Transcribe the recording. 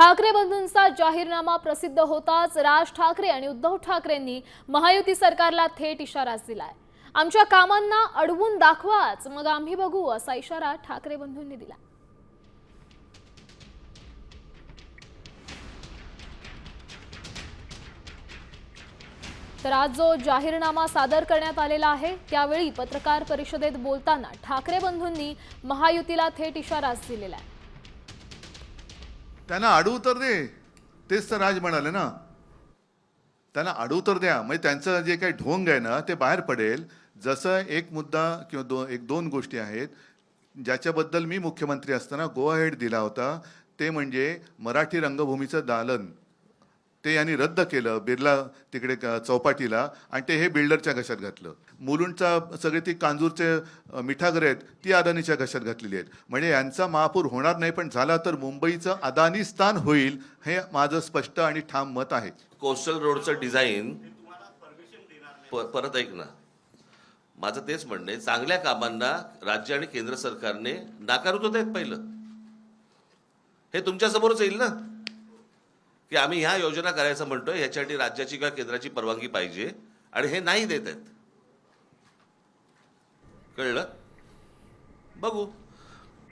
ठाकरे बंधूंचा जाहीरनामा प्रसिद्ध होताच राज ठाकरे आणि उद्धव ठाकरेंनी महायुती सरकारला थेट इशारा दिलाय। आमच्या कामांना अडवून दाखवाच, मग आम्ही बघू, असा इशारा ठाकरे बंधूंनी दिला। तर आज जो जाहीरनामा सादर करण्यात आलेला आहे त्यावेळी पत्रकार परिषदेत बोलताना ठाकरे बंधूंनी महायुतीला थेट इशारा दिलेला आहे। त्यांना अडवू तर दे, तेच तर राज म्हणाले ना, त्यांना अडवू तर द्या, म्हणजे त्यांचं जे काही ढोंग आहे ना ते बाहेर पडेल। जसं एक मुद्दा किंवा एक दोन गोष्टी आहेत ज्याच्याबद्दल मी मुख्यमंत्री असताना गो अहेड दिला होता, ते म्हणजे मराठी रंगभूमीचं दालन ते यांनी रद्द केलं बिर्ला तिकडे चौपाटीला, आणि ते हे बिल्डरच्या घशात घातलं। मुलुंडचा सगळे ती कांजूरचे मिठागरे आहेत ती अदानीच्या घशात घातलेली आहेत। म्हणजे यांचा महापूर होणार नाही, पण झाला तर मुंबईचं अदानीस्थान होईल, हे माझं स्पष्ट आणि ठाम मत आहे। कोस्टल रोडचं डिझाईन परत ऐक ना, माझं तेच म्हणणं आहे, चांगल्या कामांना राज्य आणि केंद्र सरकारने नाकारत होते पहिलं, हे तुमच्या समोरच येईल ना की आम्ही ह्या योजना करायचं म्हणतोय, ह्याच्यासाठी राज्याची किंवा केंद्राची परवानगी पाहिजे, आणि हे नाही देत आहेत। कळलं? बघू।